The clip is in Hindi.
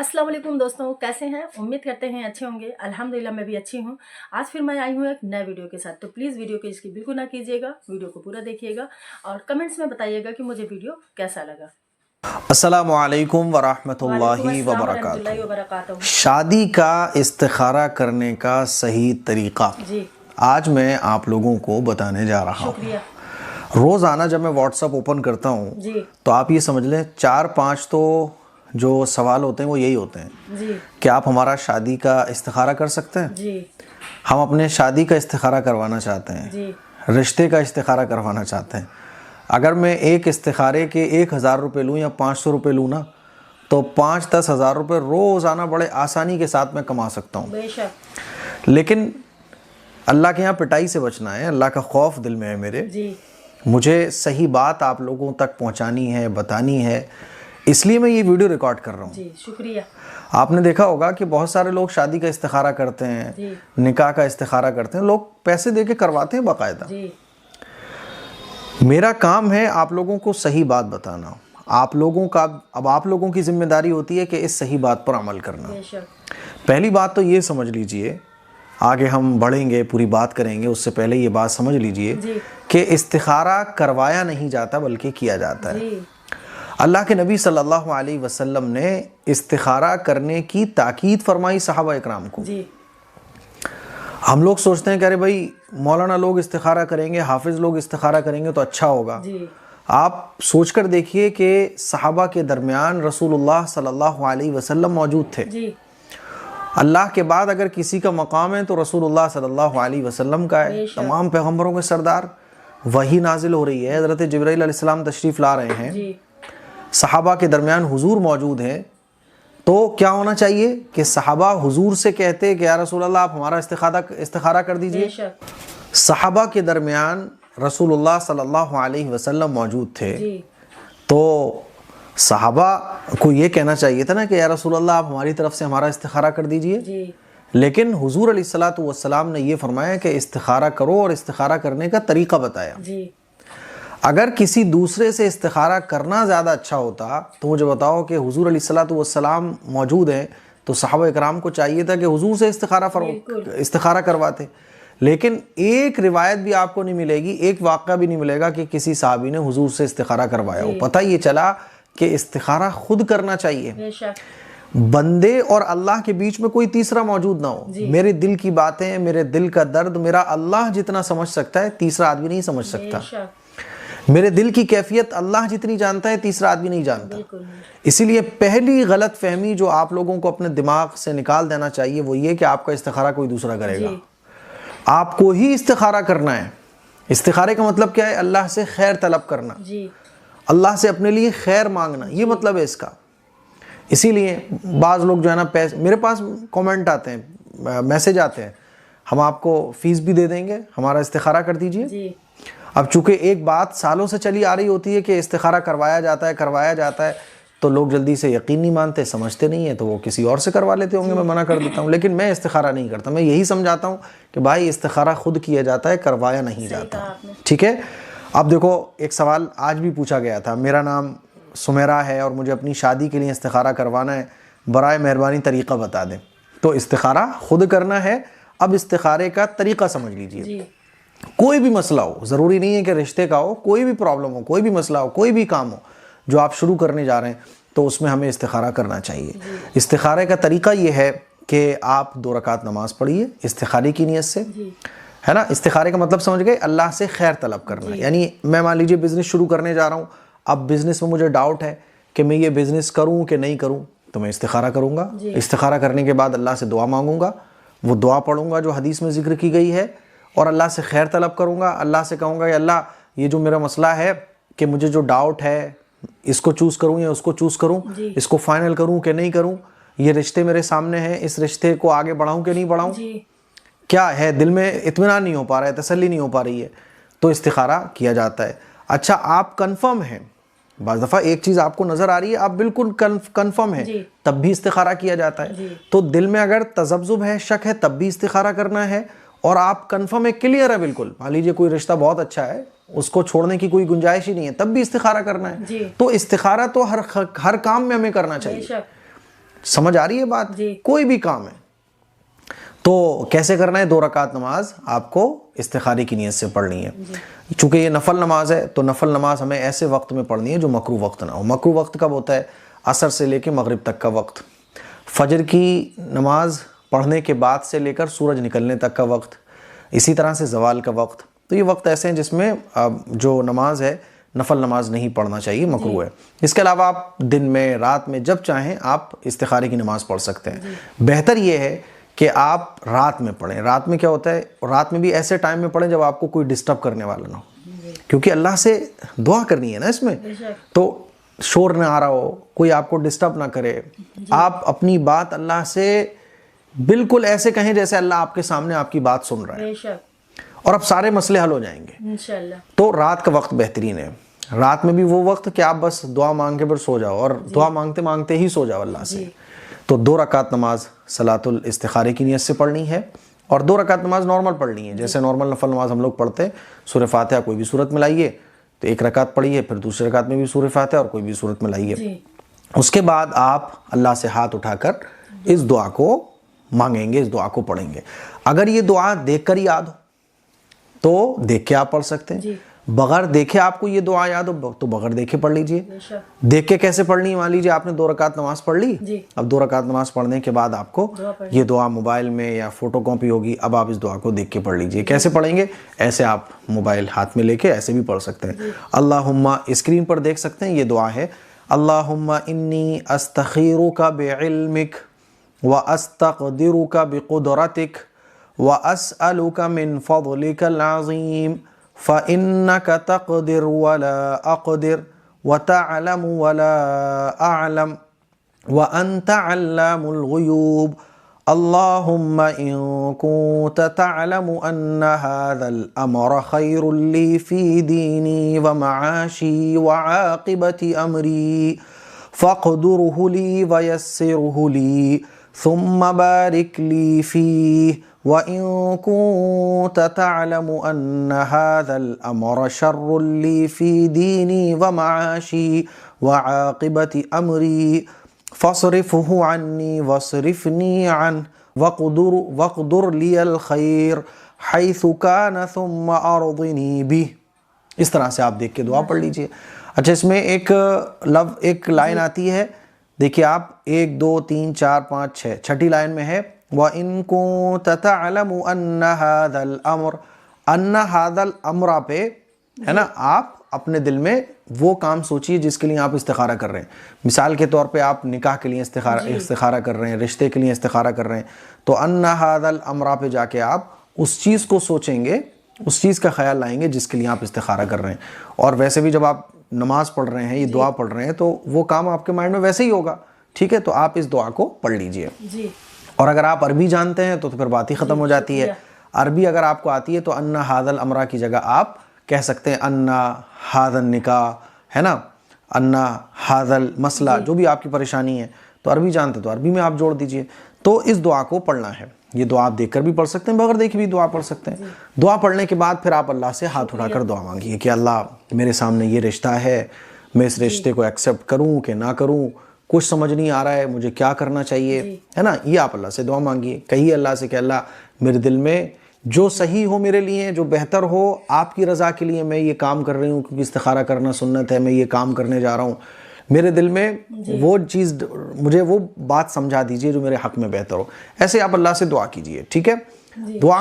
अस्सलाम वालेकुम दोस्तों, कैसे हैं? उम्मीद करते हैं अच्छे होंगे। अल्हम्दुलिल्लाह मैं भी अच्छी हूँ। आज फिर मैं आई हूँ एक नए वीडियो के साथ। तो प्लीज़ वीडियो को इसकी बिल्कुल ना कीजिएगा, वीडियो को पूरा देखिएगा और कमेंट्स में बताइएगा कि मुझे वीडियो कैसा लगा। अस्सलामु अलैकुम वालेकुम वरहमतुल्लाहि अस्सलाम वरहमतुल्लाहि वबरकातुहू। वबरकातुहू। शादी का इस्तिखारा करने का सही तरीका जी, आज मैं आप लोगों को बताने जा रहा हूँ। शुक्रिया। रोज़ाना जब मैं व्हाट्सअप ओपन करता हूँ जी तो आप ये समझ लें 4-5 तो जो सवाल होते हैं वो यही होते हैं जी कि आप हमारा शादी का इस्तिखारा कर सकते हैं। जी हम अपने शादी का इस्तिखारा करवाना चाहते हैं, जी रिश्ते का इस्तिखारा करवाना चाहते हैं। अगर मैं एक इस्तिखारे के 1000 रुपये लूँ या 500 रुपये लूँ ना तो 5-10 हज़ार रुपये रोज़ाना बड़े आसानी के साथ मैं कमा सकता हूँ। बेशक। लेकिन अल्लाह के यहाँ पिटाई से बचना है, अल्लाह का खौफ दिल में है मेरे। जी मुझे सही बात आप लोगों तक पहुँचानी है, बतानी है, इसलिए मैं ये वीडियो रिकॉर्ड कर रहा हूँ। जी शुक्रिया। आपने देखा होगा कि बहुत सारे लोग शादी का इस्तिखारा करते हैं, जी निकाह का इस्तिखारा करते हैं, लोग पैसे दे के करवाते हैं बाकायदा। जी मेरा काम है आप लोगों को सही बात बताना। आप लोगों का अब आप लोगों की जिम्मेदारी होती है कि इस सही बात पर अमल करना। बेशक। पहली बात तो ये समझ लीजिए, आगे हम बढ़ेंगे, पूरी बात करेंगे, उससे पहले ये बात समझ लीजिए जी कि इस्तिखारा करवाया नहीं जाता बल्कि किया जाता है। जी अल्लाह के नबी सल्लल्लाहु अलैहि वसल्लम ने इस्तिखारा करने की ताकीद फरमाई सहाबा इकराम को। जी हम लोग सोचते हैं कि अरे भाई मौलाना लोग इस्तिखारा करेंगे, हाफिज़ लोग इस्तिखारा करेंगे तो अच्छा होगा। जी आप सोचकर देखिए कि सहाबा के दरमियान रसूलुल्लाह सल्लल्लाहु अलैहि वसल्लम मौजूद थे। जी अल्लाह के बाद अगर किसी का मकाम है तो रसूलुल्लाह सल्लल्लाहु अलैहि वसल्लम का है। बेशक। तमाम पैगंबरों के सरदार, वही नाजिल हो रही है, हज़रत जिब्राइल अलैहिस्सलाम तशरीफ़ ला रहे हैं, जी सहाबा के दरमियान हुजूर मौजूद हैं। तो क्या होना चाहिए कि सहाबा हुजूर से कहते कि या रसूल अल्लाह आप हमारा इस्तिखारा कर दीजिए। बेशक। सहाबा के दरमियान रसूलुल्लाह सल्लल्लाहु अलैहि वसल्लम मौजूद थे। जी तो सहाबा को ये कहना चाहिए था ना कि या रसूल अल्लाह आप हमारी तरफ से हमारा इस्तिखारा कर दीजिए। जी लेकिन हुजूर अलैहिस्सलातु वस्सलाम ने ये फरमाया कि इस्तिखारा करो और इस्तिखारा करने का तरीका बताया। जी अगर किसी दूसरे से इस्तिखारा करना ज़्यादा अच्छा होता तो मुझे बताओ कि हुजूर अलैहिस्सलातु वस्सलाम मौजूद हैं तो सहाबा इकराम को चाहिए था कि हुजूर से बिल्कुल। इस्तिखारा करवाते। लेकिन एक रिवायत भी आपको नहीं मिलेगी, एक वाक़या भी नहीं मिलेगा कि किसी सहाबी ने हुजूर से इस्तिखारा करवाया हो। जी। पता ये चला कि इस्तिखारा खुद करना चाहिए, बेशक। बंदे और अल्लाह के बीच में कोई तीसरा मौजूद ना हो। जी। मेरे दिल की बातें, मेरे दिल का दर्द मेरा अल्लाह जितना समझ सकता है तीसरा आदमी नहीं समझ सकता। बेशक। मेरे दिल की कैफियत अल्लाह जितनी जानता है तीसरा आदमी नहीं जानता। बिल्कुल। इसीलिए पहली गलत फहमी जो आप लोगों को अपने दिमाग से निकाल देना चाहिए वो ये कि आपका इस्तिखारा कोई दूसरा करेगा। जी आपको ही इस्तिखारा करना है। इस्तिखारे का मतलब क्या है? अल्लाह से खैर तलब करना, जी अल्लाह से अपने लिए खैर मांगना, ये मतलब है इसका। इसीलिए बाज़ लोग जो है ना पैसे, मेरे पास कमेंट आते हैं, मैसेज आते हैं, हम आपको फ़ीस भी दे देंगे, हमारा इस्तिखारा कर दीजिए। जी अब चूंकि एक बात सालों से चली आ रही होती है कि इस्तिखारा करवाया जाता है तो लोग जल्दी से यकीन नहीं मानते, समझते नहीं है, तो वो किसी और से करवा लेते होंगे, मैं मना कर देता हूँ। लेकिन मैं इस्तिखारा नहीं करता, मैं यही समझाता हूँ कि भाई इस्तिखारा खुद किया जाता है, करवाया नहीं जाता। ठीक है। अब देखो, एक सवाल आज भी पूछा गया था, मेरा नाम सुमेरा है और मुझे अपनी शादी के लिए इस्तिखारा करवाना है, बराए मेहरबानी तरीक़ा बता दें। तो इस्तिखारा खुद करना है। अब इस्तिखारे का तरीक़ा समझ लीजिए। जी कोई भी मसला हो, ज़रूरी नहीं है कि रिश्ते का हो, कोई भी प्रॉब्लम हो, कोई भी मसला हो, कोई भी काम हो जो आप शुरू करने जा रहे हैं तो उसमें हमें इस्तिखारा करना चाहिए। इस्तिखारे का तरीका ये है कि आप 2 रकात नमाज़ पढ़िए इस्तिखारे की नीयत से, है ना। इस्तिखारे का मतलब समझ गए, अल्लाह से खैर तलब करना। यानी मैं मान लीजिए बिज़नेस शुरू करने जा रहा हूँ, अब बिज़नेस में मुझे डाउट है कि मैं ये बिज़नेस करूँ कि नहीं करूँ, तो मैं इस्तिखारा करूँगा। इस्तिखारा करने के बाद अल्लाह से दुआ मांगूंगा, वो दुआ पढ़ूंगा जो हदीस में ज़िक्र की गई है, और अल्लाह से खैर तलब करूँगा। अल्लाह से कहूँगा कि अल्लाह, ये जो मेरा मसला है कि मुझे जो डाउट है, इसको चूज़ करूँ या उसको चूज़ करूँ, इसको फाइनल करूँ कि नहीं करूँ, ये रिश्ते मेरे सामने हैं, इस रिश्ते को आगे बढ़ाऊँ कि नहीं बढ़ाऊँ, क्या है दिल में इत्मीनान नहीं हो पा रहा है, तसल्ली नहीं हो पा रही है, तो इस्तिखारा किया जाता है। अच्छा, आप कन्फर्म हैं, बाज़ दफ़ा एक चीज़ आपको नज़र आ रही है, आप बिल्कुल कन्फर्म है, तब भी इस्तिखारा किया जाता है। तो दिल में अगर तज़ब्ज़ुब है, शक है, तब भी इस्तिखारा करना है। और आप कन्फर्म है, क्लियर है बिल्कुल, मान लीजिए कोई रिश्ता बहुत अच्छा है, उसको छोड़ने की कोई गुंजाइश ही नहीं है, तब भी इस्तिखारा करना है। तो इस्तिखारा तो हर काम में हमें करना चाहिए। समझ आ रही है बात? जी। कोई भी काम है तो कैसे करना है, 2 रकात नमाज आपको इस्तिखारे की नीयत से पढ़नी है। चूंकि ये नफल नमाज है तो नफल नमाज हमें ऐसे वक्त में पढ़नी है जो मकरू वक्त ना हो। मकरू वक्त कब होता है? असर से लेकर मगरिब तक का वक्त, फजर की नमाज पढ़ने के बाद से लेकर सूरज निकलने तक का वक्त, इसी तरह से ज़वाल का वक्त। तो ये वक्त ऐसे हैं जिसमें जो नमाज है नफल नमाज नहीं पढ़ना चाहिए, मकरू है। इसके अलावा आप दिन में रात में जब चाहें आप इस्तिखारे की नमाज पढ़ सकते हैं। बेहतर ये है कि आप रात में पढ़ें। रात में क्या होता है, रात में भी ऐसे टाइम में पढ़ें जब आपको कोई डिस्टर्ब करने वाला ना हो, क्योंकि अल्लाह से दुआ करनी है ना इसमें, तो शोर ना आ रहा हो, कोई आपको डिस्टर्ब ना करे। आप अपनी बात अल्लाह से बिल्कुल ऐसे कहें जैसे अल्लाह आपके सामने आपकी बात सुन रहा है, और अब सारे मसले हल हो जाएंगे इंशाल्लाह। तो रात का वक्त बेहतरीन है। रात में भी वो वक्त कि आप बस दुआ मांग के फिर सो जाओ, और दुआ मांगते मांगते ही सो जाओ अल्लाह से। तो 2 रकात नमाज सलातुल इस्तिखारे की नियत से पढ़नी है, और 2 रकात नमाज नॉर्मल पढ़नी है, जैसे नॉर्मल नफल नमाज हम लोग पढ़ते हैं। सूरह फातिहा कोई भी सूरत में लाइए, तो 1 रकात पढ़िए, फिर दूसरी रकात में भी सूरह फातिहा और कोई भी सूरत में लाइए। उसके बाद आप अल्लाह से हाथ उठाकर इस दुआ को मांगेंगे, इस दुआ को पढ़ेंगे। अगर ये दुआ देखकर याद हो तो देख के आप पढ़ सकते हैं, बगैर देखे आपको ये दुआ याद हो तो बगैर देखे पढ़ लीजिए। देख के कैसे पढ़नी है, मान लीजिए आपने 2 रकात नमाज पढ़ ली, अब 2 रकात नमाज पढ़ने के बाद आपको ये दुआ मोबाइल में या फोटो कॉपी होगी, अब आप इस दुआ को देख के पढ़ लीजिए। कैसे पढ़ेंगे, ऐसे आप मोबाइल हाथ में लेके ऐसे भी पढ़ सकते हैं। अल्लाहुम्मा, स्क्रीन पर देख सकते हैं ये दुआ है, अल्लाहुम्मा इन्नी अस्तखीरुका बिइल्मिक व अस्तक़दिरुका बिक़ुदरतिक व अस्अलुका मिन फ़ज़लिकल अज़ीम फ़इन्नका तक़दिर वला अक़दिर व तअलमु वला अअलम व अंत अल्लामुल ग़ुयूब अल्लाहुम्मा इन कुंत तअलमु अन्ना हाज़ल अम्र ख़ैरुल ली फ़ी दीनी व मआशी व आक़िबति अमरी फ़क़दुरहु ली व यस्सिरहु ली सुम्मा बारिक ली फ़ीह व इन कुंत तअलमु अन्ना हाज़ल अम्र शर्रुल ली फ़ी दीनी व मआशी व आक़िबति अमरी फ़स्रिफ़हु अन्नी वस्रिफ़नी अन्हु वक़्दुर लियल ख़ैर हैसु कान सुम्मा अर्ज़िनी बिह। इस तरह से आप देख के दुआ पढ़ लीजिए। अच्छा, इसमें एक लाइन आती है, देखिए आप 1 2 3 4 5 6, छठी लाइन में है व इन कुंत तअलमु अन्ना हाज़ल अम्र, अन्ना हाज़ल अम्र पे है ना, आप अपने दिल में वो काम सोचिए जिसके लिए आप इस्तिखारा कर रहे हैं। मिसाल के तौर पे आप निकाह के लिए इस्तिखारा कर रहे हैं, रिश्ते के लिए इस्तिखारा कर रहे हैं, तो अन्ना हाज़ल अम्रा पे जाके आप उस चीज़ को सोचेंगे, उस चीज़ का ख्याल लाएंगे जिसके लिए आप इस्तिखारा कर रहे हैं। और वैसे भी जब आप नमाज पढ़ रहे हैं, ये दुआ पढ़ रहे हैं, तो वो काम आपके माइंड में वैसे ही होगा। ठीक है, तो आप इस दुआ को पढ़ लीजिए। और अगर आप अरबी जानते हैं तो फिर बात ही ख़त्म हो जाती है। अरबी अगर आपको आती है तो अन्ना हाज़ल अम्रा की जगह आप कह सकते हैं अन्ना हाज़ल निकाह, है ना, अन्ना हाज़ल मसला, जो भी आपकी परेशानी है, तो अरबी जानते तो अरबी में आप जोड़ दीजिए। तो इस दुआ को पढ़ना है। ये दुआ आप देखकर भी पढ़ सकते हैं, बगैर देखे भी दुआ पढ़ सकते हैं। दुआ पढ़ने के बाद फिर आप अल्लाह से हाथ उठाकर दुआ मांगिए कि अल्लाह मेरे सामने ये रिश्ता है, मैं इस रिश्ते को एक्सेप्ट करूं कि ना करूं, कुछ समझ नहीं आ रहा है, मुझे क्या करना चाहिए, है ना। ये आप अल्लाह से दुआ मांगिए। कहिए अल्लाह से कि अल्लाह मेरे दिल में जो सही हो मेरे लिए, जो बेहतर हो आपकी रज़ा के लिए मैं ये काम कर रही हूँ, क्योंकि इस्तिखारा करना सुन्नत है, मैं ये काम करने जा रहा हूँ। मेरे दिल में वो चीज़, मुझे वो बात समझा दीजिए जो मेरे हक़ में बेहतर हो। ऐसे आप अल्लाह से दुआ कीजिए। ठीक है, दुआ